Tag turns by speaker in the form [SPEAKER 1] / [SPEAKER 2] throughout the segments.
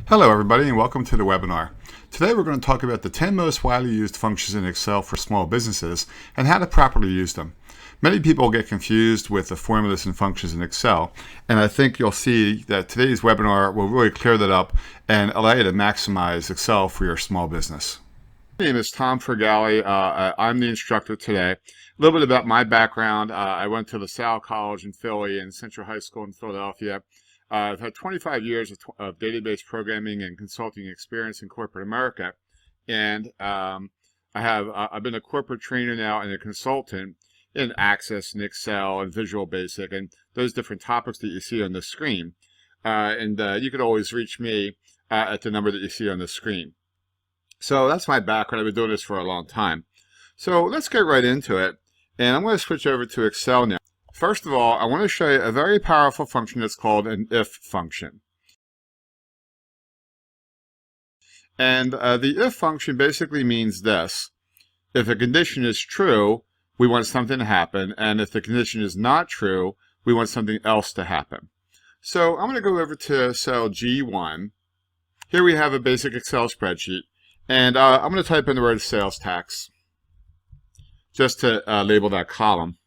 [SPEAKER 1] Hello everybody and welcome to the webinar. Today we're going to talk about the 10 most widely used functions in Excel for small businesses and how to properly use them. Many people get confused with the formulas and functions in Excel, and I think you'll see that today's webinar will really clear that up and allow you to maximize Excel for your small business. My name is Tomfragale. I'm the instructor today. A little bit about my background. I went to LaSalle College in Philly and Central High School in Philadelphia. I've had 25 years of database programming and consulting experience in corporate America, and I've been a corporate trainer now and a consultant in Access and Excel and Visual Basic and those different topics that you see on the screen. You can always reach me at the number that you see on the screen. So that's my background. I've been doing this for a long time. So let's get right into it, and I'm going to switch over to Excel now. First of all, I want to show you a very powerful function that's called an if function. And the if function basically means this. If a condition is true, we want something to happen, and if the condition is not true, we want something else to happen. So I'm going to go over to cell G1. Here we have a basic Excel spreadsheet, and I'm going to type in the word sales tax just to label that column.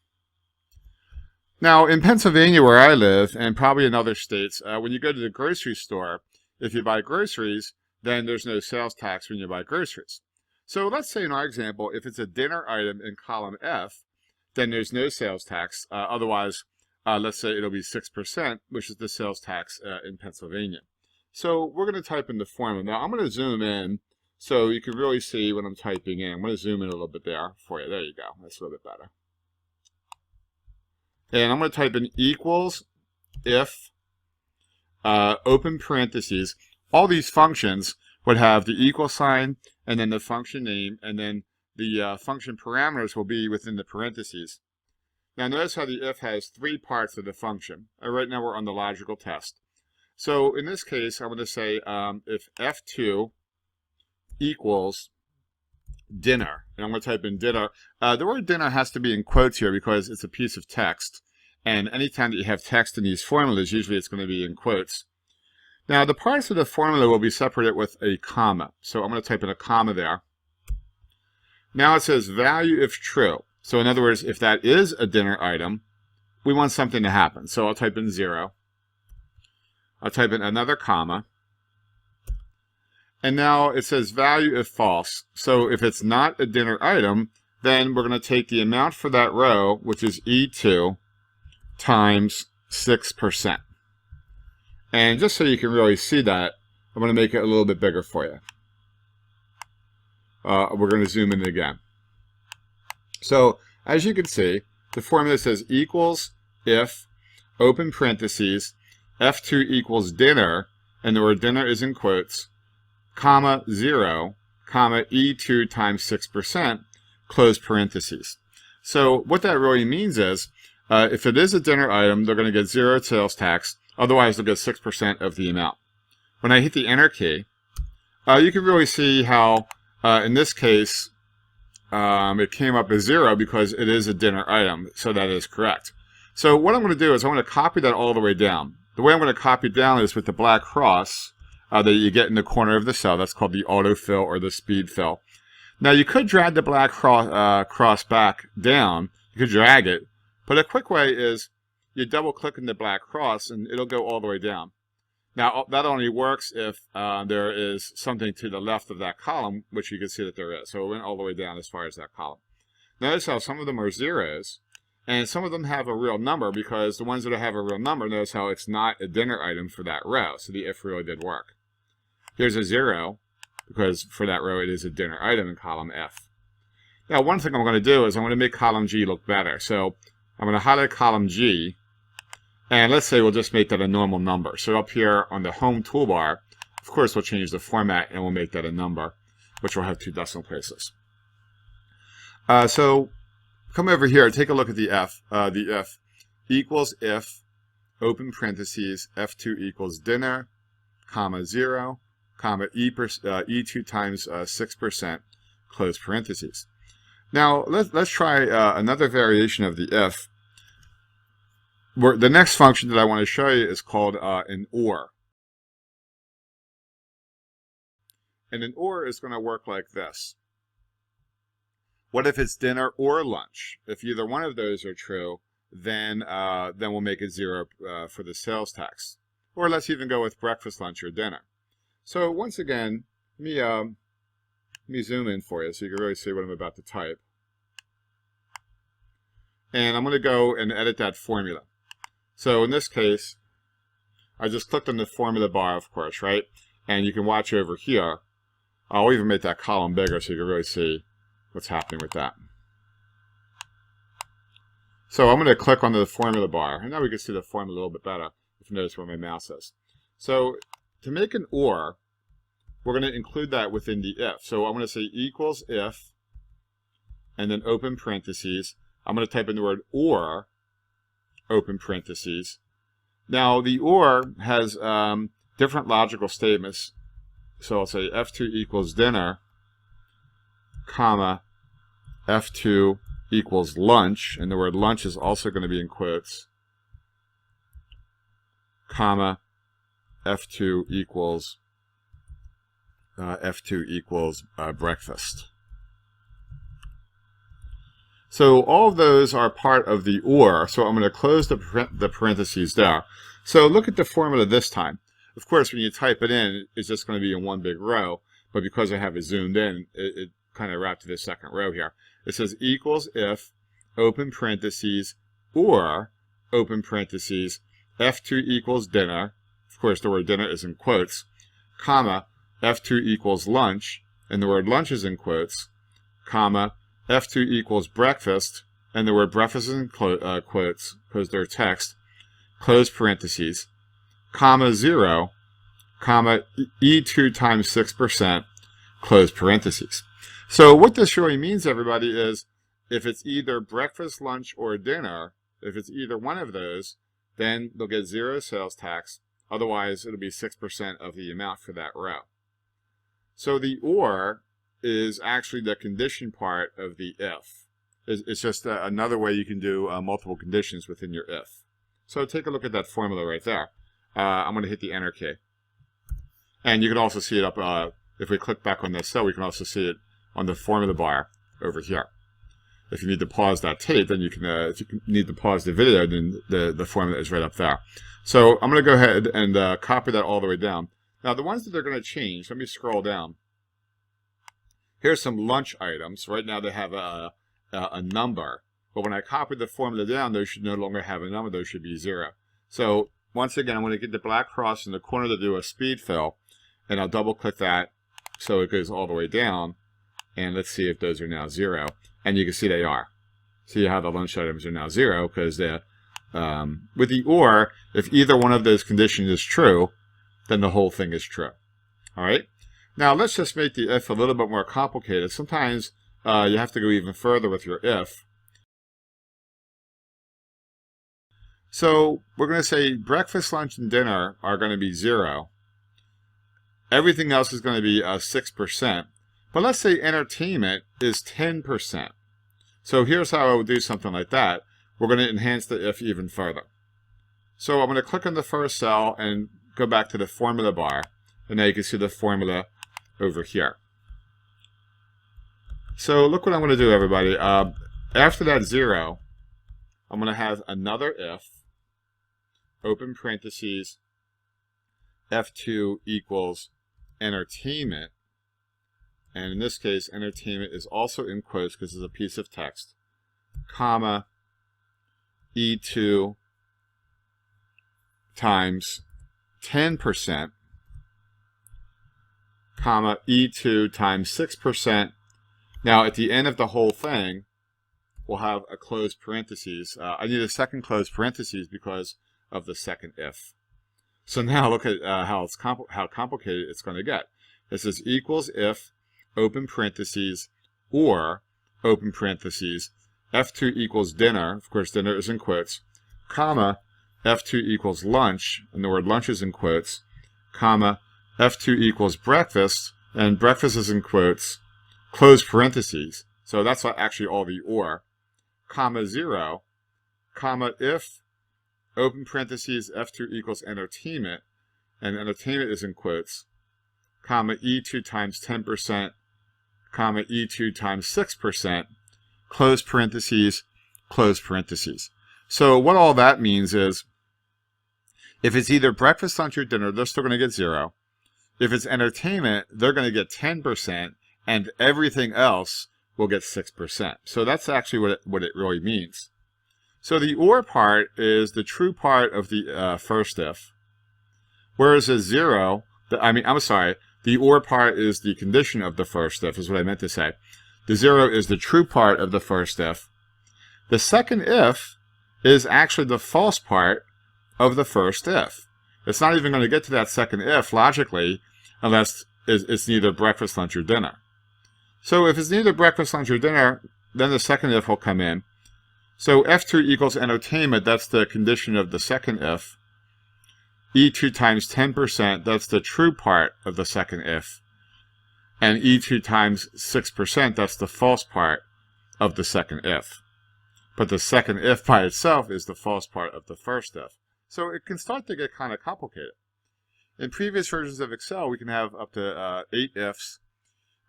[SPEAKER 1] Now, in Pennsylvania, where I live, and probably in other states, when you go to the grocery store, if you buy groceries, then there's no sales tax when you buy groceries. So let's say in our example, if it's a dinner item in column F, then there's no sales tax. Otherwise, let's say it'll be 6%, which is the sales tax in Pennsylvania. So we're going to type in the formula. Now, I'm going to zoom in so you can really see what I'm typing in. I'm going to zoom in a little bit there for you. There you go. That's a little bit better. And I'm going to type in equals if, open parentheses. All these functions would have the equal sign and then the function name, and then the function parameters will be within the parentheses. Now notice how the if has three parts of the function. Right now we're on the logical test. So in this case, I'm going to say if F2 equals dinner, and I'm going to type in dinner. The word dinner has to be in quotes here because it's a piece of text, and anytime that you have text in these formulas, usually it's going to be in quotes. Now the parts of the formula will be separated with a comma, so I'm going to type in a comma there. Now it says value if true, so in other words, if that is a dinner item, we want something to happen, so I'll type in 0. I'll type in another comma. And now it says value if false. So if it's not a dinner item, then we're going to take the amount for that row, which is E2, times 6%. And just so you can really see that, I'm going to make it a little bit bigger for you. We're going to zoom in again. So as you can see, the formula says equals if, open parentheses, F2 equals dinner, and the word dinner is in quotes, comma 0, comma E2 times 6%, close parentheses. So what that really means is, if it is a dinner item, they're going to get 0 sales tax, otherwise they'll get 6% of the amount. When I hit the enter key, you can really see how, in this case, it came up as 0 because it is a dinner item, so that is correct. So what I'm going to do is I'm going to copy that all the way down. The way I'm going to copy it down is with the black cross that you get in the corner of the cell. That's called the autofill or the speed fill. Now you could drag the black cross back down. You could drag it, but a quick way is you double click in the black cross and it'll go all the way down. Now that only works if there is something to the left of that column, which you can see that there is. So it went all the way down as far as that column. Notice how some of them are zeros, and some of them have a real number, because the ones that have a real number, notice how it's not a dinner item for that row. So the if really did work. Here's a 0, because for that row it is a dinner item in column F. Now one thing I'm going to do is I'm going to make column G look better. So I'm going to highlight column G, and let's say we'll just make that a normal number. So up here on the home toolbar, of course we'll change the format and we'll make that a number, which will have 2 decimal places. So come over here, take a look at the F. The F equals if, open parentheses, F2 equals dinner, comma 0, comma E2 times 6%, close parentheses. Now let's try another variation of the if. The next function that I want to show you is called an OR. And an or is going to work like this. What if it's dinner or lunch? If either one of those are true, then we'll make it 0 for the sales tax. Or let's even go with breakfast, lunch, or dinner. So once again, let me zoom in for you so you can really see what I'm about to type. And I'm going to go and edit that formula. So in this case, I just clicked on the formula bar, of course, right? And you can watch over here. I'll even make that column bigger so you can really see what's happening with that. So I'm going to click onto the formula bar, and now we can see the formula a little bit better if you notice where my mouse is. So to make an or, we're going to include that within the if. So I'm going to say equals if, and then open parentheses. I'm going to type in the word or, open parentheses. Now the or has different logical statements. So I'll say F2 equals dinner, comma, F2 equals lunch, and the word lunch is also going to be in quotes, comma, F2 equals breakfast. So all of those are part of the or, so I'm going to close the parentheses there. So look at the formula this time. Of course, when you type it in, it's just going to be in one big row, but because I have it zoomed in, it kind of wrapped to the second row here. It says equals if, open parentheses, or, open parentheses, F2 equals dinner, of course the word dinner is in quotes, comma, F2 equals lunch, and the word lunch is in quotes, comma, F2 equals breakfast, and the word breakfast is in quotes, because they're text, close parentheses, comma 0, comma E2 times 6%, close parentheses. So what this really means, everybody, is if it's either breakfast, lunch, or dinner, if it's either one of those, then they'll get 0 sales tax. Otherwise, it'll be 6% of the amount for that row. So the or is actually the condition part of the if. It's just another way you can do multiple conditions within your if. So take a look at that formula right there. I'm going to hit the Enter key. And you can also see it up, if we click back on this cell, we can also see it on the formula bar over here. If you need to pause that tape, then you can, if you need to pause the video, then the formula is right up there. So I'm going to go ahead and copy that all the way down. Now the ones that are going to change, let me scroll down. Here's some lunch items. Right now they have a number. But when I copy the formula down, those should no longer have a number. Those should be 0. So once again, I'm going to get the black cross in the corner to do a speed fill. And I'll double click that so it goes all the way down. And let's see if those are now 0. And you can see they are. See how the lunch items are now 0 because they're, with the or, if either one of those conditions is true, then the whole thing is true. All right? Now let's just make the if a little bit more complicated. Sometimes you have to go even further with your if. So we're going to say breakfast, lunch, and dinner are going to be 0. Everything else is going to be 6%. But let's say entertainment is 10%. So here's how I would do something like that. We're going to enhance the if even further. So I'm going to click on the first cell and go back to the formula bar. And now you can see the formula over here. So look what I'm going to do, everybody. After that 0, I'm going to have another if, open parentheses, F2 equals entertainment. And in this case, entertainment is also in quotes because it's a piece of text, comma, E2 times 10%, comma, E2 times 6%. Now, at the end of the whole thing, we'll have a closed parentheses. I need a second closed parentheses because of the second if. So now look at how complicated it's going to get. This is equals if, open parentheses, or, open parentheses, F2 equals dinner, of course dinner is in quotes, comma, F2 equals lunch, and the word lunch is in quotes, comma, F2 equals breakfast, and breakfast is in quotes, close parentheses. So that's actually all the or, comma 0, comma if, open parentheses, F2 equals entertainment, and entertainment is in quotes, comma, E2 times 10%, comma, E2 times 6%, close parentheses, close parentheses. So what all that means is, if it's either breakfast, lunch, or dinner, they're still going to get 0. If it's entertainment, they're going to get 10%, and everything else will get 6%. So that's actually what it really means. So the OR part is the true part of the first if, whereas a 0, the OR part is the condition of the first if, is what I meant to say. The 0 is the true part of the first if. The second if is actually the false part of the first if. It's not even going to get to that second if, logically, unless it's neither breakfast, lunch, or dinner. So if it's neither breakfast, lunch, or dinner, then the second if will come in. So F2 equals entertainment, that's the condition of the second if. E2 times 10%, that's the true part of the second if. And E2 times 6%, that's the false part of the second if. But the second if by itself is the false part of the first if. So it can start to get kind of complicated. In previous versions of Excel, we can have up to 8 ifs.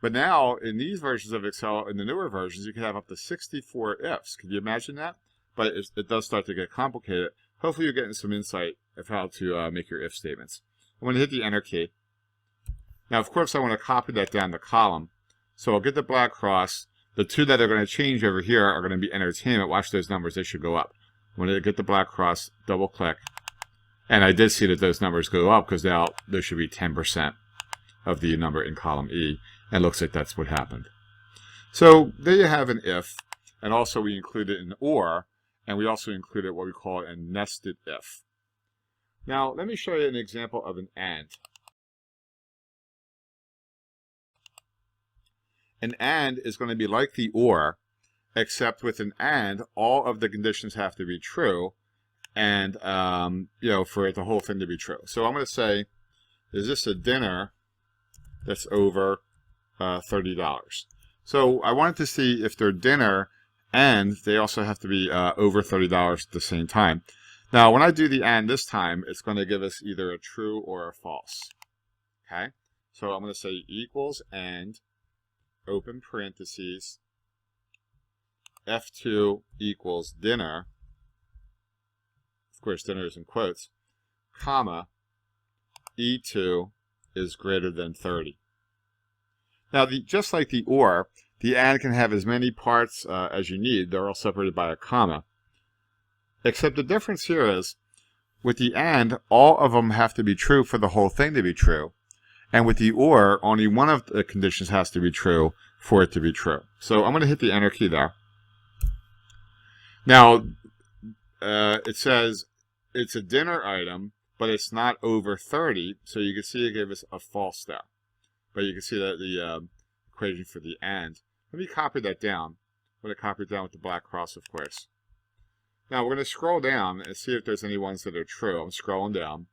[SPEAKER 1] But now, in these versions of Excel, in the newer versions, you can have up to 64 ifs. Can you imagine that? But it does start to get complicated. Hopefully you're getting some insight of how to make your if statements. I'm going to hit the Enter key. Now, of course, I want to copy that down the column. So I'll get the black cross. The two that are going to change over here are going to be entertainment. Watch those numbers. They should go up. I'm going to get the black cross, double-click. And I did see that those numbers go up because now there should be 10% of the number in column E. And it looks like that's what happened. So there you have an if. And also we included an OR. And we also included what we call a nested if. Now, let me show you an example of an AND. An AND is going to be like the OR, except with an AND, all of the conditions have to be true, and for the whole thing to be true. So I'm going to say, is this a dinner that's over $30? So I wanted to see if they're dinner, and they also have to be over $30 at the same time. Now, when I do the AND this time, it's going to give us either a true or a false. Okay? So I'm going to say equals AND, open parentheses, F2 equals dinner, of course dinner is in quotes, comma, E2 is greater than 30. Now, just like the OR, the AND can have as many parts as you need. They're all separated by a comma. Except the difference here is, with the AND, all of them have to be true for the whole thing to be true. And with the OR, only one of the conditions has to be true for it to be true. So I'm going to hit the Enter key there. Now, it says it's a dinner item, but it's not over 30. So you can see it gave us a false there. But you can see that the equation for the AND. Let me copy that down. I'm going to copy it down with the black cross, of course. Now, we're going to scroll down and see if there's any ones that are true. I'm scrolling down.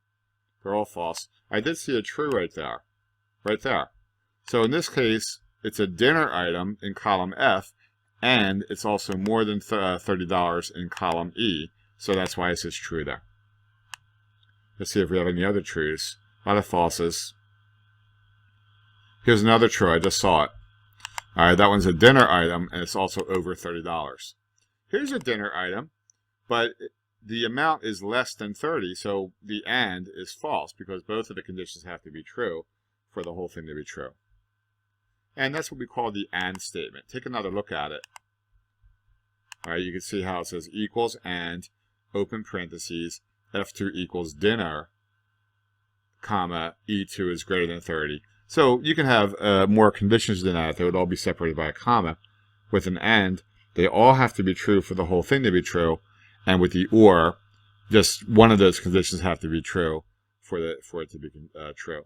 [SPEAKER 1] They're all false. I did see a true right there. Right there. So in this case, it's a dinner item in column F, and it's also more than $30 in column E. So that's why it says true there. Let's see if we have any other trues. A lot of falses. Here's another true. I just saw it. All right, that one's a dinner item, and it's also over $30. Here's a dinner item, but the amount is less than 30, so the AND is false because both of the conditions have to be true for the whole thing to be true. And that's what we call the AND statement. Take another look at it. All right, you can see how it says equals AND, open parentheses, F2 equals dinner, comma, E2 is greater than 30. So you can have more conditions than that. They would all be separated by a comma. With an AND, they all have to be true for the whole thing to be true. And with the OR, just one of those conditions have to be true for it to be true.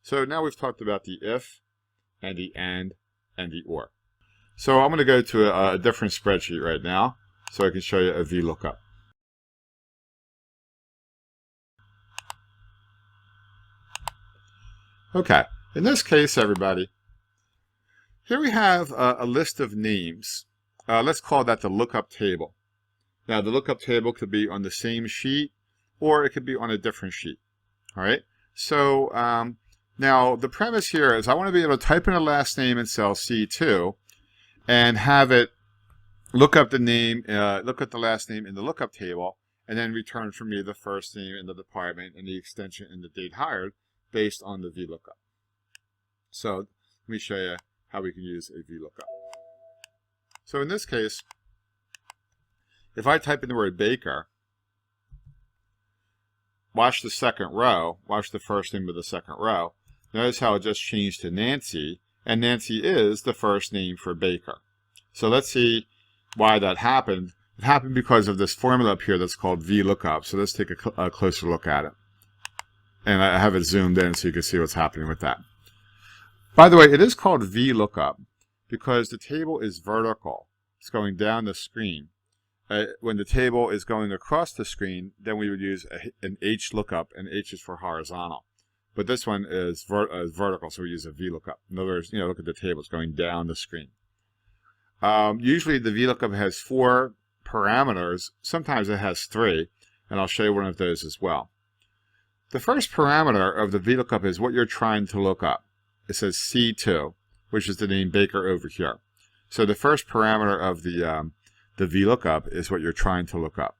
[SPEAKER 1] So now we've talked about the if, and the AND, and the OR. So I'm going to go to a different spreadsheet right now so I can show you a Vlookup. Okay, in this case, everybody, here we have a list of names. Let's call that the lookup table. Now, the lookup table could be on the same sheet, or it could be on a different sheet. All right, so Now, the premise here is I want to be able to type in a last name in cell C2 and have it look up the name, look at the last name in the lookup table, and then return for me the first name in the department and the extension and the date hired based on the Vlookup. So let me show you how we can use a Vlookup. So in this case, if I type in the word Baker, watch the second row, watch the first name of the second row. Notice how it just changed to Nancy, and Nancy is the first name for Baker. So let's see why that happened. It happened because of this formula up here that's called Vlookup. So let's take a closer look at it. And I have it zoomed in so you can see what's happening with that. By the way, it is called Vlookup because the table is vertical. It's going down the screen. When the table is going across the screen, then we would use an H lookup, and H is for horizontal. But this one is vertical, so we use a Vlookup. In other words, look at the table. It's going down the screen. Usually the Vlookup has 4 parameters. Sometimes it has 3, and I'll show you one of those as well. The first parameter of the Vlookup is what you're trying to look up. It says C2, which is the name Baker over here. So the first parameter of the Vlookup is what you're trying to look up.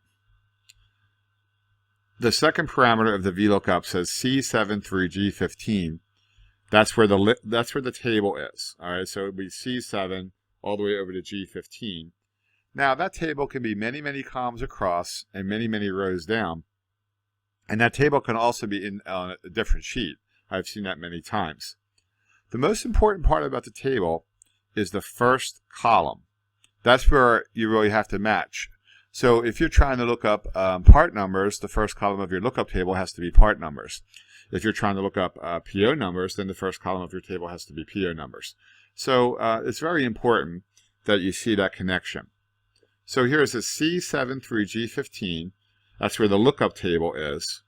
[SPEAKER 1] The second parameter of the Vlookup says C7 through G15. That's where the table is. All right, so it would be C7 all the way over to G15. Now that table can be many, many columns across and many, many rows down. And that table can also be in a different sheet. I've seen that many times. The most important part about the table is the first column. That's where you really have to match. So if you're trying to look up part numbers, the first column of your lookup table has to be part numbers. If you're trying to look up PO numbers, then the first column of your table has to be PO numbers. So it's very important that you see that connection. So here is a C7 through G15. That's where the lookup table is.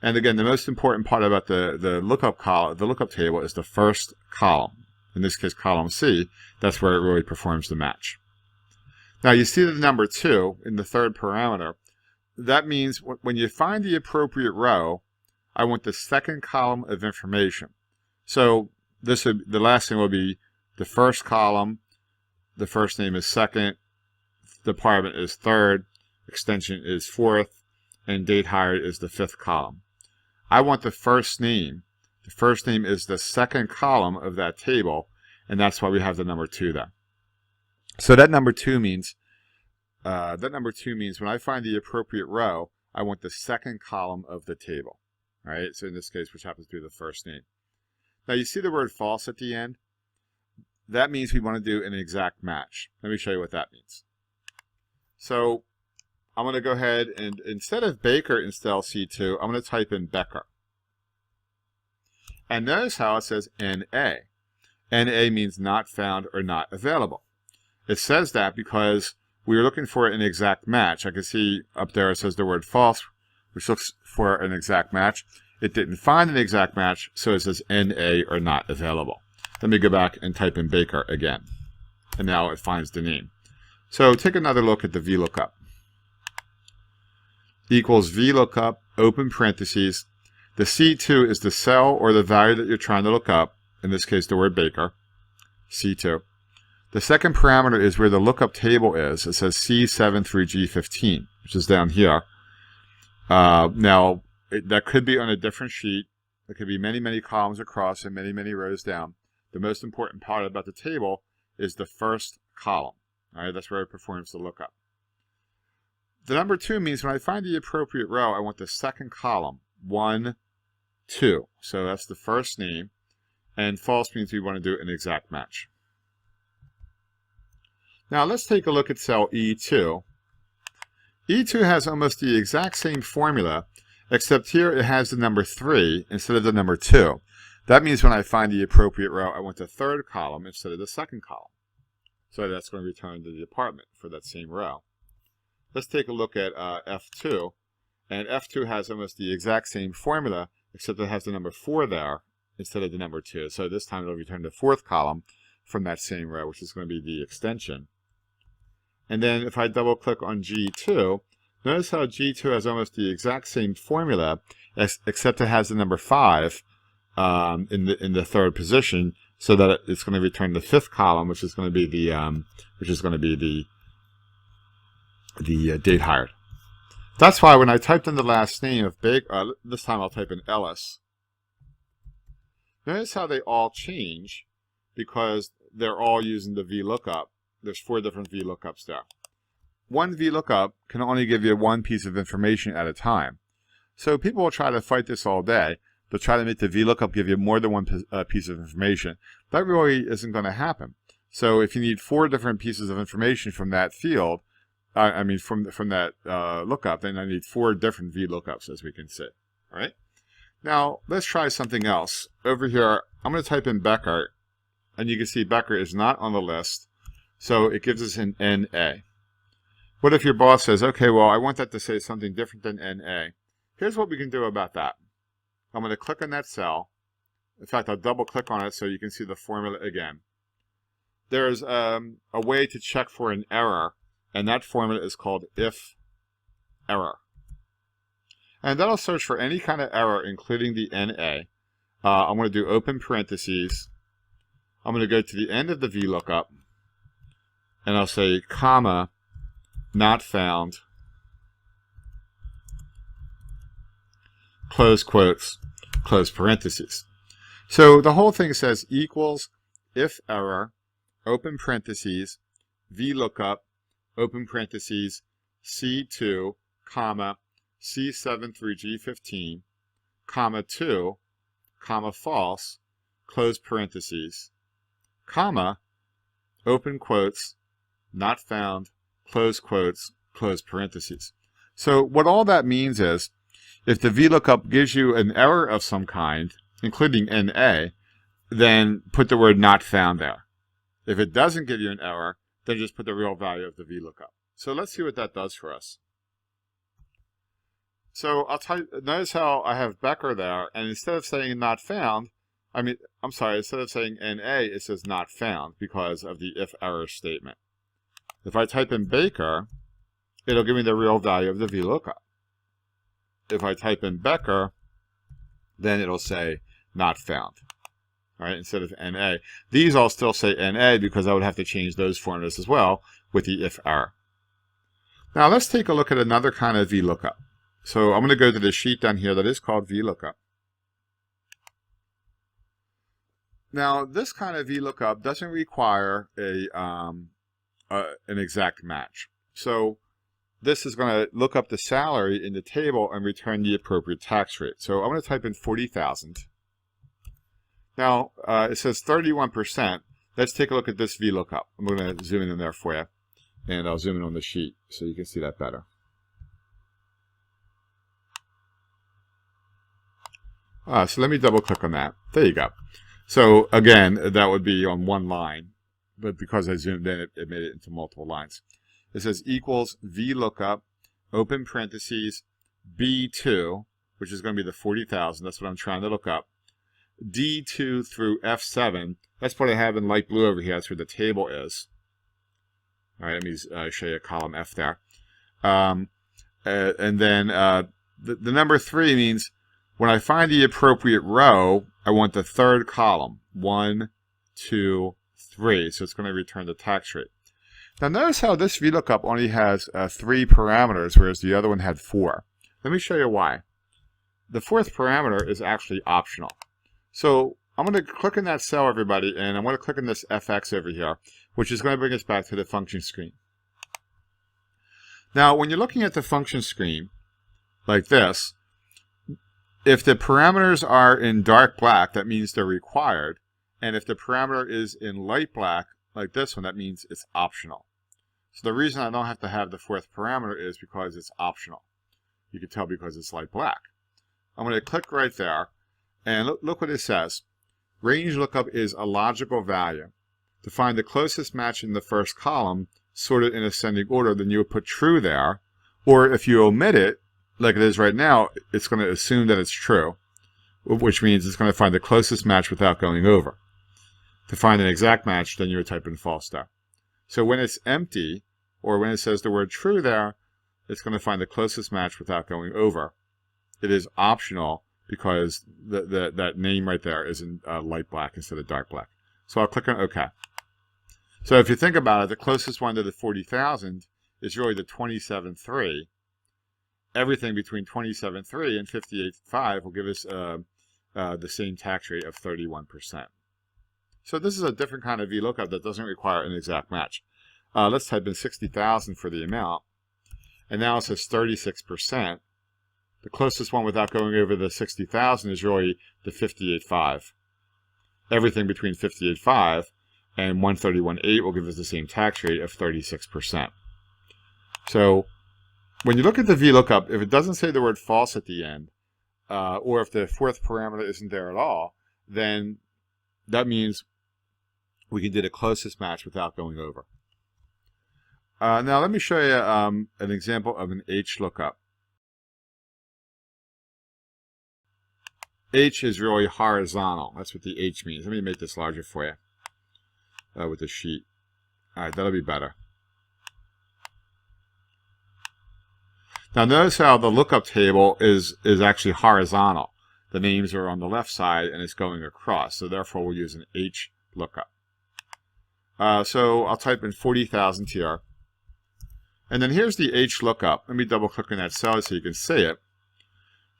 [SPEAKER 1] And again, the most important part about the lookup table is the first column. In this case, column C. That's where it really performs the match. Now you see the number 2 in the third parameter. That means when you find the appropriate row, I want the second column of information. So the last thing will be the first column, the first name is second, department is third, extension is fourth, and date hired is the 5th column. I want the first name. The first name is the second column of that table, and that's why we have the number 2 there. So that number 2 means when I find the appropriate row, I want the second column of the table. All right. So in this case, which happens to be the first name. Now you see the word false at the end. That means we want to do an exact match. Let me show you what that means. So I'm going to go ahead and instead of Baker in cell C2, I'm going to type in Becker. And notice how it says NA. NA means not found or not available. It says that because we were looking for an exact match. I can see up there it says the word false, which looks for an exact match. It didn't find an exact match, so it says NA or not available. Let me go back and type in Baker again. And now it finds the name. So take another look at the Vlookup. Equals Vlookup, open parentheses. The C2 is the cell or the value that you're trying to look up. In this case, the word Baker, C2. The second parameter is where the lookup table is. It says C7 through G15, which is down here. That could be on a different sheet. It could be many, many columns across and many, many rows down. The most important part about the table is the first column. All right, that's where it performs the lookup. The number 2 means when I find the appropriate row, I want the second column, 1, 2. So that's the first name. And false means we want to do an exact match. Now let's take a look at cell E2. E2 has almost the exact same formula, except here it has the number 3 instead of the number 2. That means when I find the appropriate row, I want the third column instead of the second column. So that's going to return to the department for that same row. Let's take a look at F2. And F2 has almost the exact same formula, except it has the number 4 there instead of the number 2. So this time it'll return the 4th column from that same row, which is going to be the extension. And then if I double click on G2, notice how G2 has almost the exact same formula, except it has the number 5 in the third position, so that it's going to return the fifth column, which is going to be the date hired. That's why when I typed in the last name of Baker, this time I'll type in Ellis. Notice how they all change because they're all using the Vlookup. There's 4 different Vlookups there. One Vlookup can only give you one piece of information at a time. So people will try to fight this all day. They'll try to make the Vlookup give you more than one piece of information. That really isn't going to happen. So if you need 4 different pieces of information from that field, from that lookup, then I need 4 different Vlookups, as we can see. All right. Now let's try something else. Over here, I'm going to type in Becker, and you can see Becker is not on the list, so it gives us an NA. What if your boss says, okay, well, I want that to say something different than NA? Here's what we can do about that. I'm going to click on that cell. In fact, I'll double click on it so you can see the formula again. There's a way to check for an error, and that formula is called if error. And that'll search for any kind of error, including the NA. I'm going to do open parentheses. I'm going to go to the end of the Vlookup, and I'll say comma, not found, close quotes, close parentheses. So the whole thing says equals if error, open parentheses, Vlookup, open parentheses, C2, comma, C7 through G15, comma 2, comma false, close parentheses, comma, open quotes, not found, close quotes, close parentheses. So what all that means is, if the Vlookup gives you an error of some kind, including NA, then put the word not found there. If it doesn't give you an error, then just put the real value of the Vlookup. So let's see what that does for us. So notice how I have Becker there, and instead of saying not found, instead of saying NA, it says not found because of the if error statement. If I type in Baker, it'll give me the real value of the Vlookup. If I type in Becker, then it'll say not found, all right, instead of NA. These all still say NA because I would have to change those formulas as well with the if error. Now let's take a look at another kind of Vlookup. So I'm going to go to the sheet down here that is called Vlookup. Now this kind of Vlookup doesn't require an exact match. So this is going to look up the salary in the table and return the appropriate tax rate. So I'm going to type in 40,000. Now it says 31%. Let's take a look at this Vlookup. I'm going to zoom in there for you, and I'll zoom in on the sheet so you can see that better. So let me double click on that. There you go. So again, that would be on one line, but because I zoomed in, it made it into multiple lines. It says equals Vlookup, open parentheses, B2, which is going to be the 40,000. That's what I'm trying to look up. D2 through F7. That's what I have in light blue over here. That's where the table is. All right, let me show you a column F there. And then the number 3 means when I find the appropriate row, I want the third column. 1, 2, 3. So it's going to return the tax rate. Now notice how this Vlookup only has 3 parameters, whereas the other one had 4. Let me show you why. The 4th parameter is actually optional. So I'm going to click in that cell, everybody, and I'm going to click on this FX over here, which is going to bring us back to the function screen. Now, when you're looking at the function screen, like this, if the parameters are in dark black, that means they're required. And if the parameter is in light black, like this one, that means it's optional. So the reason I don't have to have the 4th parameter is because it's optional. You can tell because it's light black. I'm going to click right there, and look what it says. Range lookup is a logical value. To find the closest match in the first column, sorted in ascending order, then you would put true there. Or if you omit it, like it is right now, it's going to assume that it's true, which means it's going to find the closest match without going over. To find an exact match, then you would type in false there. So when it's empty, or when it says the word true there, it's going to find the closest match without going over. It is optional because that name right there is in light black instead of dark black. So I'll click on OK. So if you think about it, the closest one to the 40,000 is really the 27.3. Everything between 27.3 and 58.5 will give us the same tax rate of 31%. So this is a different kind of VLOOKUP that doesn't require an exact match. Let's type in 60,000 for the amount. And now it says 36%. The closest one without going over the 60,000 is really the 58.5. Everything between 58.5 and 131.8 will give us the same tax rate of 36%. So when you look at the VLOOKUP, if it doesn't say the word false at the end, or if the fourth parameter isn't there at all, then that means we can do the closest match without going over. Now let me show you an example of an Hlookup. H is really horizontal. That's what the H means. Let me make this larger for you with the sheet. All right, that'll be better. Now notice how the lookup table is actually horizontal. The names are on the left side and it's going across, so therefore we'll use an Hlookup. So I'll type in 40,000 here. And then here's the Hlookup. Let me double click on that cell so you can see it.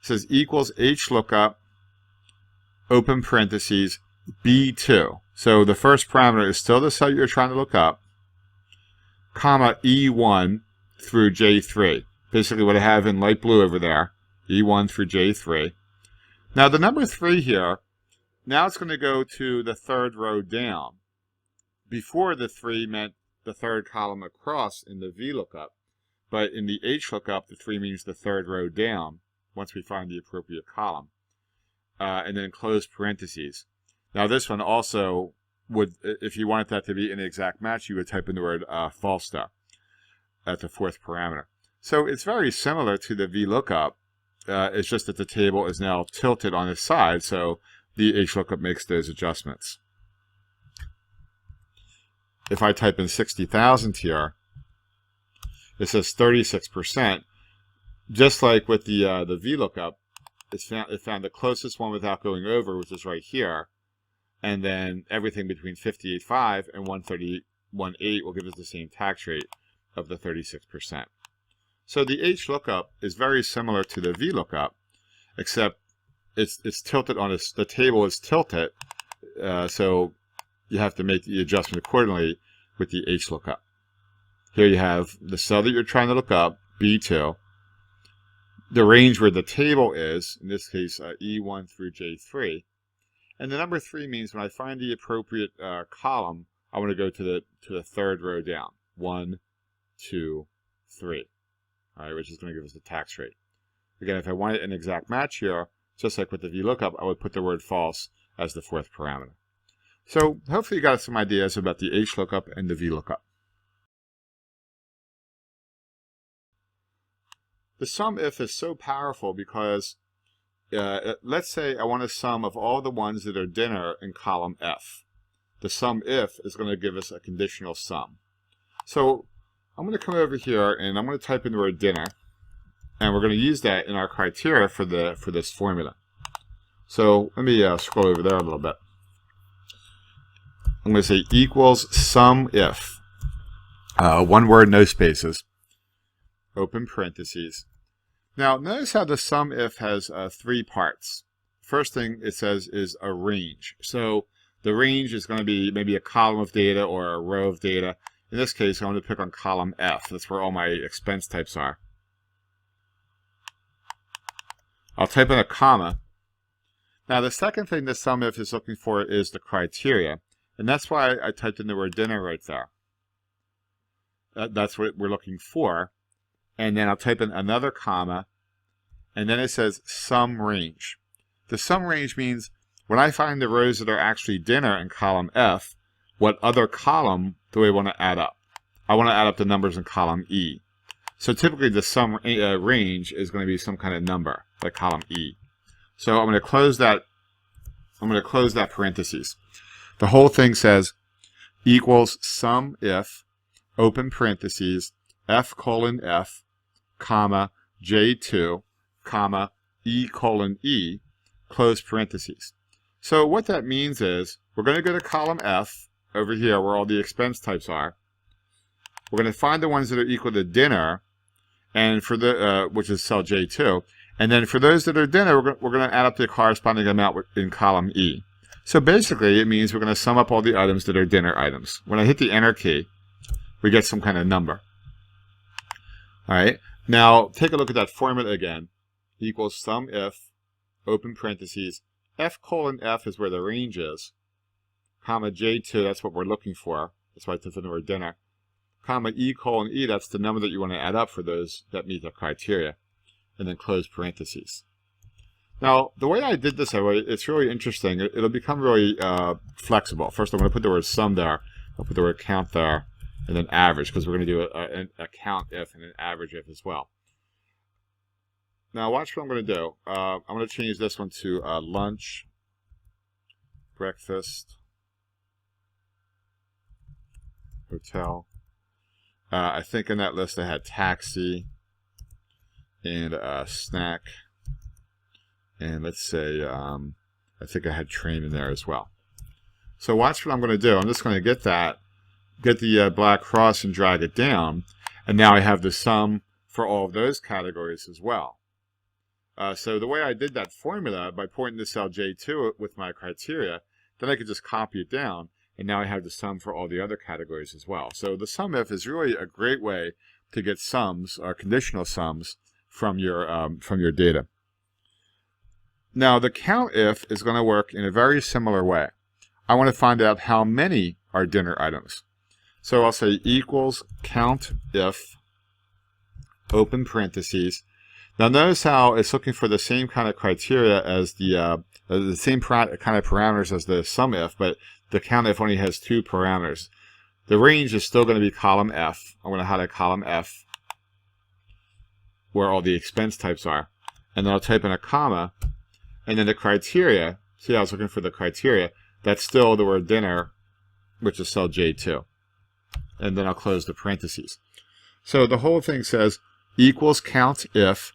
[SPEAKER 1] It says equals Hlookup, open parentheses, B2. So the first parameter is still the cell you're trying to look up, comma E1 through J3. Basically what I have in light blue over there, E1 through J3. Now the number 3 here, now it's going to go to the third row down. Before the 3 meant the third column across in the VLOOKUP, but in the Hlookup, the 3 means the third row down once we find the appropriate column. And then close parentheses. Now this one also would, if you wanted that to be an exact match, you would type in the word false there at the fourth parameter. So it's very similar to the VLOOKUP. It's just that the table is now tilted on its side, so the Hlookup makes those adjustments. If I type in 60,000 here, it says 36%. Just like with the VLOOKUP, it found the closest one without going over, which is right here. And then everything between 58.5 and 131.8 will give us the same tax rate of the 36%. So the Hlookup is very similar to the VLOOKUP, except it's tilted on the table is tilted, so you have to make the adjustment accordingly with the Hlookup. Here you have the cell that you're trying to look up, B2, the range where the table is, in this case E1 through J3, and the number 3 means when I find the appropriate column, I want to go to the third row down, 1, 2, 3. All right, which is going to give us the tax rate. Again, if I wanted an exact match here, just like with the VLOOKUP, I would put the word false as the fourth parameter. So hopefully you got some ideas about the Hlookup and the VLOOKUP. The SUMIF is so powerful because let's say I want a sum of all the ones that are dinner in column F. The SUMIF is going to give us a conditional sum. So I'm going to come over here and I'm going to type in the word dinner, and we're going to use that in our criteria for this formula. So let me scroll over there a little bit. I'm going to say equals SUMIF, one word, no spaces, open parentheses. Now notice how the SUMIF has 3 parts. First thing it says is a range. So the range is going to be maybe a column of data or a row of data. In this case, I'm going to pick on column F. That's where all my expense types are. I'll type in a comma. Now the second thing the SUMIF is looking for is the criteria. And that's why I typed in the word dinner right there. That's what we're looking for. And then I'll type in another comma. And then it says sum range. The sum range means when I find the rows that are actually dinner in column F, what other column do I want to add up? I want to add up the numbers in column E. So typically the sum range is going to be some kind of number, like column E. So I'm going to close that. I'm going to close that parentheses. The whole thing says equals SUMIF, open parentheses, F colon F, comma, J2, comma, E colon E, close parentheses. So what that means is we're going to go to column F over here where all the expense types are. We're going to find the ones that are equal to dinner, and for the which is cell J2. And then for those that are dinner, we're going to add up the corresponding amount in column E. So basically, it means we're going to sum up all the items that are dinner items. When I hit the Enter key, we get some kind of number. All right. Now, take a look at that formula again. Equals sum if, open parentheses, F colon F is where the range is, comma J2, that's what we're looking for. That's why I took the word dinner. Comma E colon E, that's the number that you want to add up for those that meet the criteria. And then close parentheses. Now, the way I did this, it's really interesting. It'll become really flexible. First, I'm going to put the word sum there. I'll put the word count there, and then average, because we're going to do a count if and an average if as well. Now, watch what I'm going to do. I'm going to change this one to lunch, breakfast, hotel. I think in that list I had taxi and snack. And let's say, I think I had train in there as well. So watch what I'm going to do. I'm just going to get the black cross and drag it down. And now I have the sum for all of those categories as well. So the way I did that formula, by pointing to cell J2 with my criteria, then I could just copy it down. And now I have the sum for all the other categories as well. So the sum if is really a great way to get sums, or conditional sums, from your data. Now, the count if is going to work in a very similar way. I want to find out how many are dinner items. So I'll say equals count if, open parentheses. Now notice how it's looking for the same kind of criteria as the same kind of parameters as the sum if, but the count if only has two parameters. The range is still going to be column F. I'm going to highlight column F, where all the expense types are. And then I'll type in a comma. And then the criteria, see I was looking for the criteria, that's still the word dinner, which is cell J2. And then I'll close the parentheses. So the whole thing says equals count if,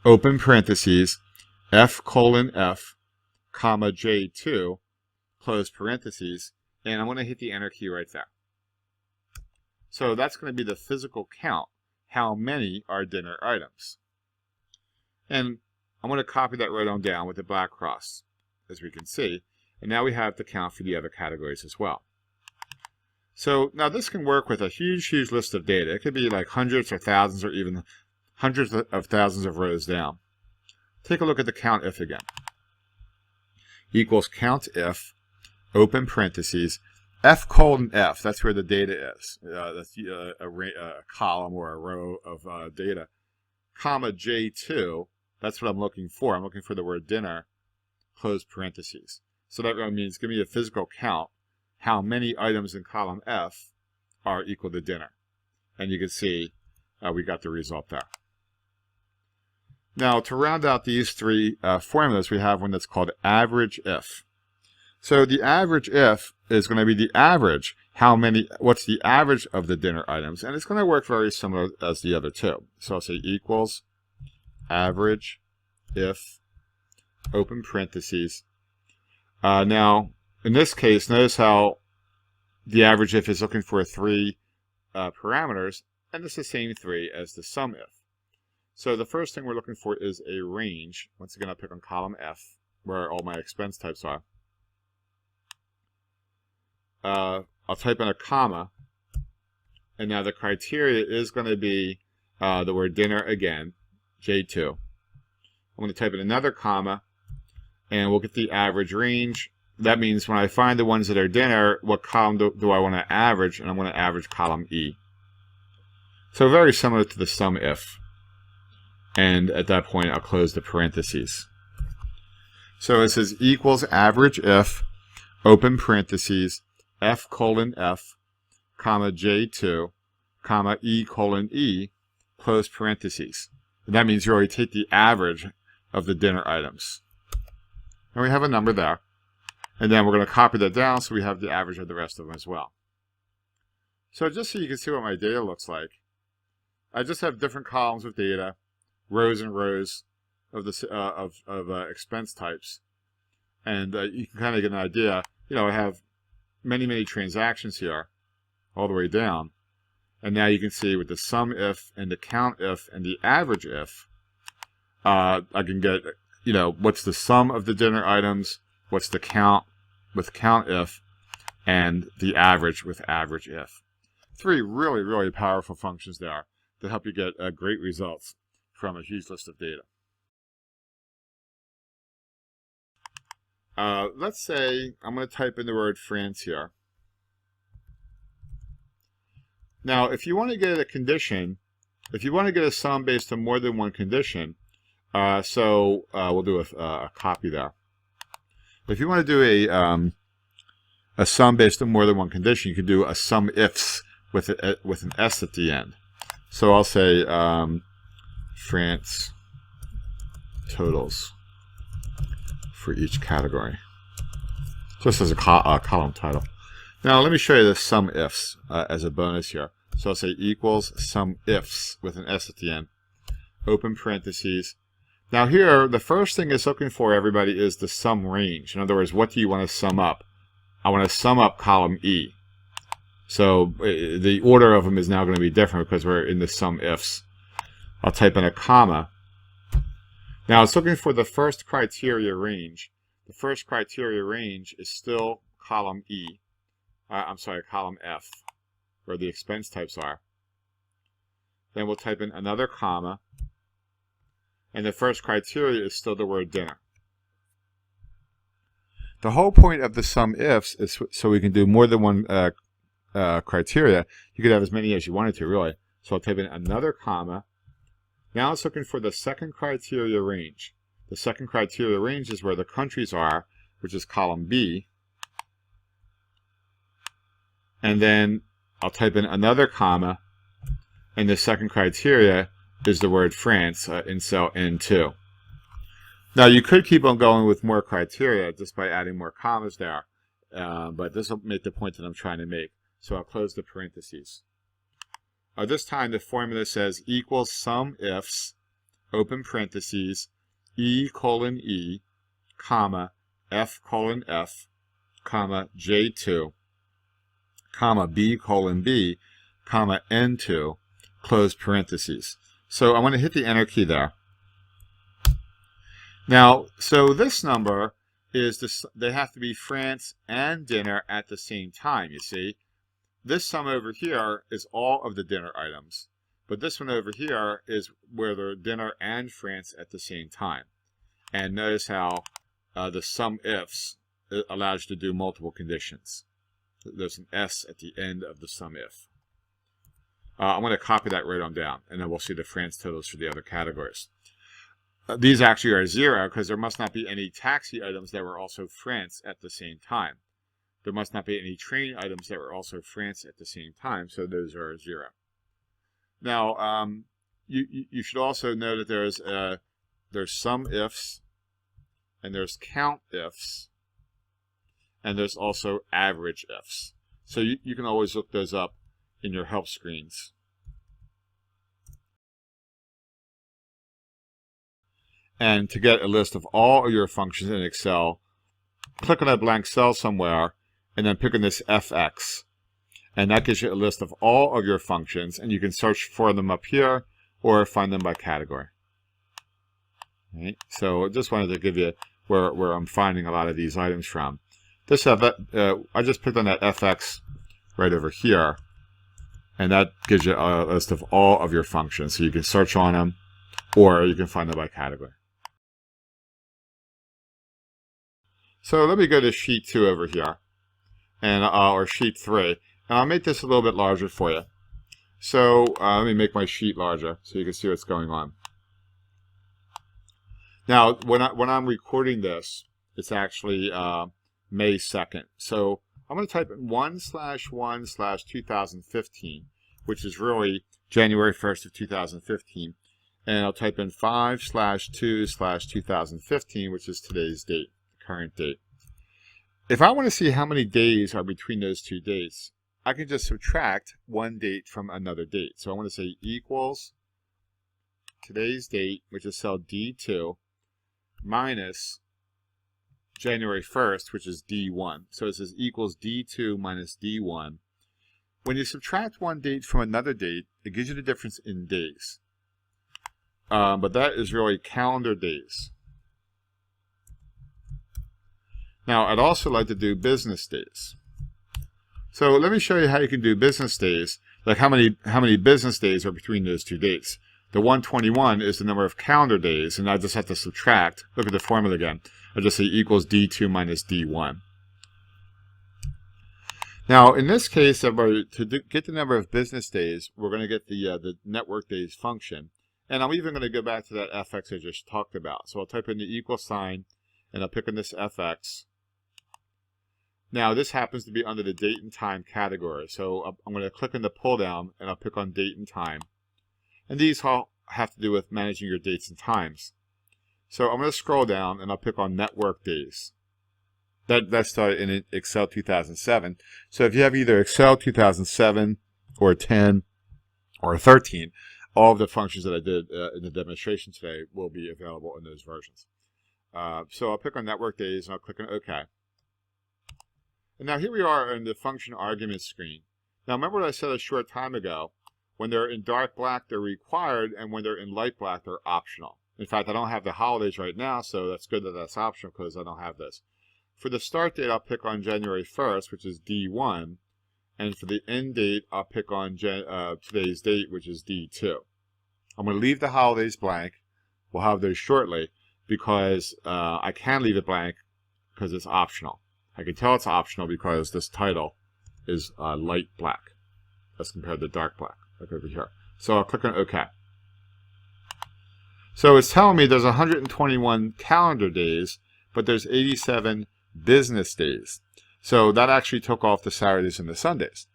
[SPEAKER 1] open parentheses, F colon F, comma J2, close parentheses, and I'm going to hit the Enter key right there. So that's going to be the physical count, how many are dinner items. And I'm going to copy that right on down with the black cross, as we can see. And now we have the count for the other categories as well. So now this can work with a huge, huge list of data. It could be like hundreds or thousands or even hundreds of thousands of rows down. Take a look at the count if again. Equals count if, open parentheses, F colon F, that's where the data is. That's a column or a row of data. Comma J2, that's what I'm looking for. I'm looking for the word dinner, close parentheses. So that really means give me a physical count, how many items in column F are equal to dinner. And you can see we got the result there. Now, to round out these three formulas, we have one that's called Averageif. So the Averageif is going to be the average, what's the average of the dinner items, and it's going to work very similar as the other two. So I'll say equals average if, open parentheses. Now, in this case, notice how the average if is looking for three parameters, and it's the same three as the sum if. So the first thing we're looking for is a range. Once again, I'll pick on column F, where all my expense types are. I'll type in a comma, and now the criteria is going to be the word dinner again, J2. I'm going to type in another comma, and we'll get the average range. That means when I find the ones that are dinner, what column do I want to average? And I'm going to average column E. So very similar to the sum if. And at that point, I'll close the parentheses. So it says equals average if, open parentheses, F colon F, comma J2, comma E colon E, close parentheses. And that means you already take the average of the dinner items. And we have a number there. And then we're going to copy that down so we have the average of the rest of them as well. So just so you can see what my data looks like, I just have different columns of data, rows and rows of the expense types. And you can kind of get an idea. I have many transactions here all the way down. And now you can see with the Sumif and the Countif and the Averageif, I can get, what's the sum of the dinner items, what's the count with Countif, and the average with Averageif. 3 really powerful functions there to help you get great results from a huge list of data. Let's say I'm going to type in the word France here. Now, if you want to get a condition, if you want to get a sum based on more than one condition, we'll do a copy there. If you want to do a sum based on more than one condition, you can do a Sumifs with an S at the end. So I'll say France totals for each category, just as a column title. Now let me show you the Sumifs as a bonus here. So I'll say equals Sumifs with an S at the end, open parentheses. Now here, the first thing it's looking for, everybody, is the sum range. In other words, what do you want to sum up? I want to sum up column E. So the order of them is now going to be different because we're in the Sumifs. I'll type in a comma. Now it's looking for the first criteria range. The first criteria range is still column E. Column F, where the expense types are. Then we'll type in another comma. And the first criteria is still the word dinner. The whole point of the Sumifs is so we can do more than one criteria. You could have as many as you wanted to, really. So I'll type in another comma. Now it's looking for the second criteria range. The second criteria range is where the countries are, which is column B. And then I'll type in another comma. And the second criteria is the word France in cell N2. Now you could keep on going with more criteria just by adding more commas there, but this will make the point that I'm trying to make. So I'll close the parentheses. This time the formula says equals Sumifs, open parentheses, E colon E, comma, F colon F, comma, J2, comma, B colon B, comma, N2, close parentheses. So I'm going to hit the enter key there. Now, so this number is this, they have to be France and dinner at the same time, you see. This sum over here is all of the dinner items, but this one over here is where they're dinner and France at the same time. And notice how the Sumifs allows you to do multiple conditions. There's an S at the end of the Sumif. I'm going to copy that right on down, and then we'll see the France totals for the other categories. These actually are 0 because there must not be any taxi items that were also France at the same time. There must not be any train items that were also France at the same time, so those are 0. Now, you should also know that there's Sumifs, and there's Countifs, and there's also Averageifs. So you can always look those up in your help screens. And to get a list of all of your functions in Excel, click on a blank cell somewhere and then pick on this FX. And that gives you a list of all of your functions, and you can search for them up here or find them by category. Right? So I just wanted to give you where I'm finding a lot of these items from. This I just picked on that FX right over here, and that gives you a list of all of your functions. So you can search on them or you can find them by category. So let me go to sheet 2 over here, and or sheet 3, and I'll make this a little bit larger for you. So let me make my sheet larger so you can see what's going on. Now, when I'm recording this, it's actually May 2nd. So I'm going to type in 1/1/2015, which is really January 1st of 2015, and I'll type in 5/2/2015, which is today's date. Current date. If I want to see how many days are between those two dates, I can just subtract one date from another date. So I want to say equals today's date, which is cell D2, minus January 1st, which is D1. So it says equals D2 minus D1. When you subtract one date from another date, it gives you the difference in days. But that is really calendar days. Now, I'd also like to do business days. So let me show you how you can do business days, like how many business days are between those two dates. The 121 is the number of calendar days, and I just have to subtract. Look at the formula again. I just say equals D2 minus D1. Now, in this case, everybody, to get the number of business days, we're going to get the network days function. And I'm even going to go back to that fx I just talked about. So I'll type in the equal sign, and I'll pick on this fx. Now, this happens to be under the date and time category. So I'm going to click on the pull down, and I'll pick on date and time. And these all have to do with managing your dates and times. So I'm going to scroll down, and I'll pick on network days. That started in Excel 2007. So if you have either Excel 2007 or 10 or 13, all of the functions that I did in the demonstration today will be available in those versions. So I'll pick on network days, and I'll click on OK. And now here we are in the function argument screen. Now remember what I said a short time ago. When they're in dark black, they're required, and when they're in light black, they're optional. In fact, I don't have the holidays right now, so that's good that that's optional because I don't have this. For the start date, I'll pick on January 1st, which is D1. And for the end date, I'll pick on today's date, which is D2. I'm going to leave the holidays blank. We'll have those shortly because I can leave it blank because it's optional. I can tell it's optional because this title is light black as compared to dark black, like over here. So I'll click on OK. So it's telling me there's 121 calendar days, but there's 87 business days. So that actually took off the Saturdays and the Sundays.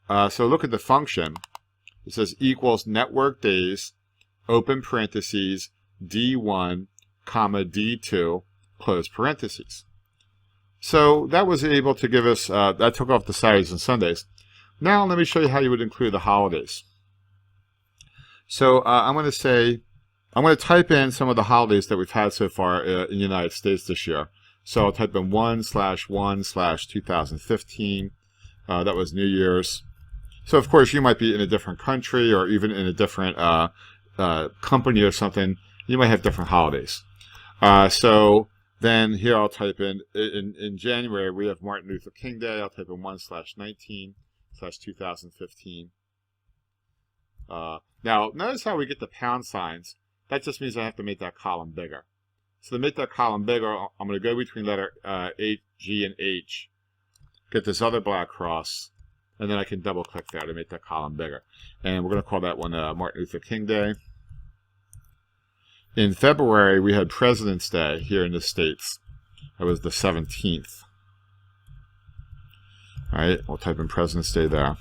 [SPEAKER 1] So look at the function. It says equals network days, open parentheses, D1, comma, D2, close parentheses. So that was able to give us, that took off the Saturdays and Sundays. Now let me show you how you would include the holidays. So I'm going to type in some of the holidays that we've had so far in the United States this year. So I'll type in 1/1/2015. That was New Year's. So of course you might be in a different country or even in a different company or something. You might have different holidays. So then here I'll type in January we have Martin Luther King Day. I'll type in 1/19/2015. Now notice how we get the pound signs. That just means I have to make that column bigger. So to make that column bigger, I'm going to go between letter G and H, get this other black cross, and then I can double click there to make that column bigger. And we're going to call that one Martin Luther King Day. In February, we had President's Day here in the States. That was the 17th. All right, we'll type in President's Day there.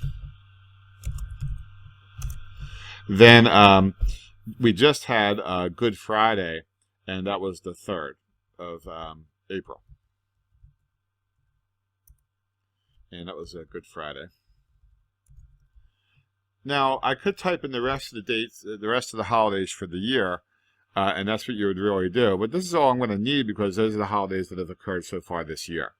[SPEAKER 1] Then we just had Good Friday, and that was the 3rd of April. And that was a Good Friday. Now, I could type in the rest of the dates, the rest of the holidays for the year, and that's what you would really do. But this is all I'm going to need because those are the holidays that have occurred so far this year.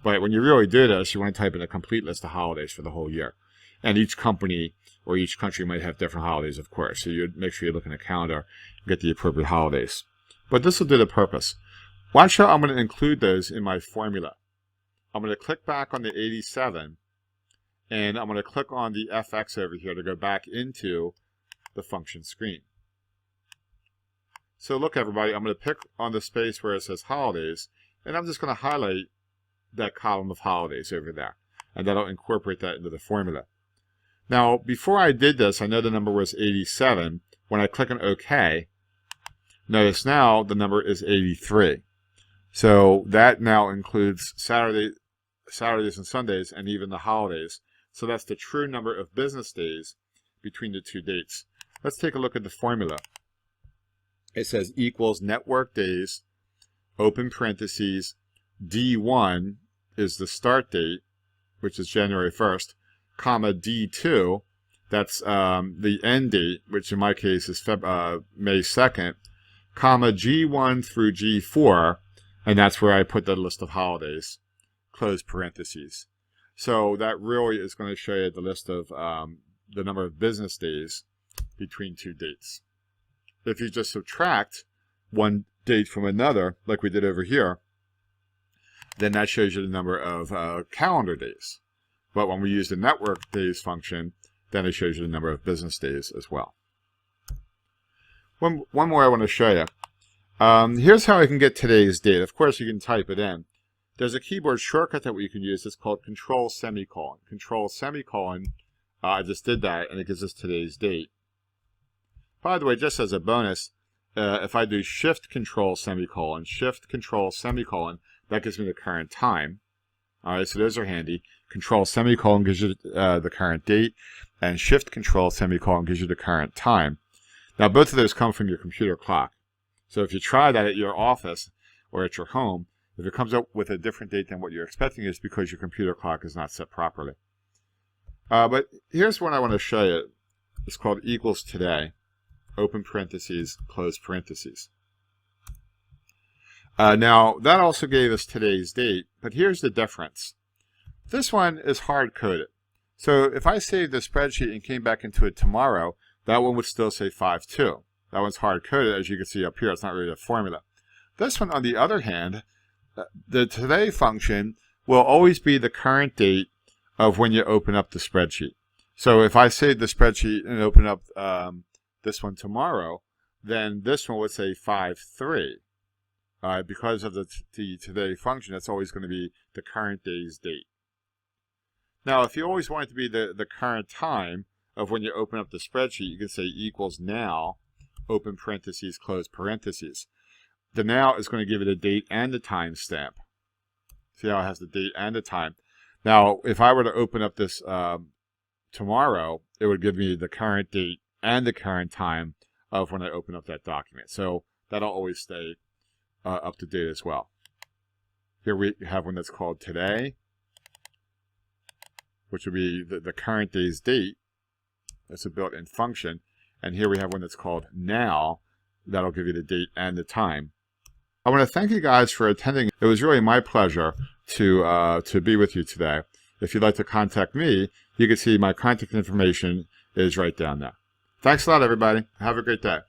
[SPEAKER 1] But when you really do this, you want to type in a complete list of holidays for the whole year. And each company or each country might have different holidays, of course. So you'd make sure you look in a calendar and get the appropriate holidays. But this will do the purpose. Watch how I'm going to include those in my formula. I'm going to click back on the 87, and I'm going to click on the FX over here to go back into the function screen. So look, everybody, I'm going to pick on the space where it says holidays, and I'm just going to highlight that column of holidays over there, and that'll incorporate that into the formula. Now, before I did this, I know the number was 87. When I click on OK, notice now the number is 83. So that now includes Saturdays and Sundays and even the holidays. So that's the true number of business days between the two dates. Let's take a look at the formula. It says equals network days, open parentheses, D1 is the start date, which is January 1st, comma D2, that's the end date, which in my case is May 2nd, comma G1 through G4, And that's where I put the list of holidays, close parentheses. So that really is going to show you the list of the number of business days between two dates. If you just subtract one date from another, like we did over here, then that shows you the number of calendar days. But when we use the network days function, then it shows you the number of business days as well. One more I want to show you. Here's how I can get today's date. Of course, you can type it in. There's a keyboard shortcut that we can use. It's called Control Semicolon. Control Semicolon, I just did that, and it gives us today's date. By the way, just as a bonus, if I do Shift Control Semicolon, Shift Control Semicolon, that gives me the current time. All right, so those are handy. Control Semicolon gives you the current date, and Shift Control Semicolon gives you the current time. Now, both of those come from your computer clock. So if you try that at your office or at your home, if it comes up with a different date than what you're expecting, it's because your computer clock is not set properly. But here's one I want to show you. It's called equals today, open parentheses, close parentheses. Now, that also gave us today's date, but here's the difference. This one is hard-coded. So if I saved the spreadsheet and came back into it tomorrow, that one would still say 5-2. That one's hard-coded, as you can see up here. It's not really a formula. This one, on the other hand, the today function will always be the current date of when you open up the spreadsheet. So if I save the spreadsheet and open up this one tomorrow, then this one would say 5-3. Because of the today function, that's always going to be the current day's date. Now, if you always want it to be the current time of when you open up the spreadsheet, you can say equals now, open parentheses, close parentheses. The now is going to give it a date and the time stamp. See how it has the date and the time. Now, if I were to open up this tomorrow, it would give me the current date and the current time of when I open up that document. So that'll always stay up to date as well. Here we have one that's called today, which would be the current day's date. That's a built-in function. And here we have one that's called now. That'll give you the date and the time. I want to thank you guys for attending. It was really my pleasure to be with you today. If you'd like to contact me, you can see my contact information is right down there. Thanks a lot, everybody. Have a great day.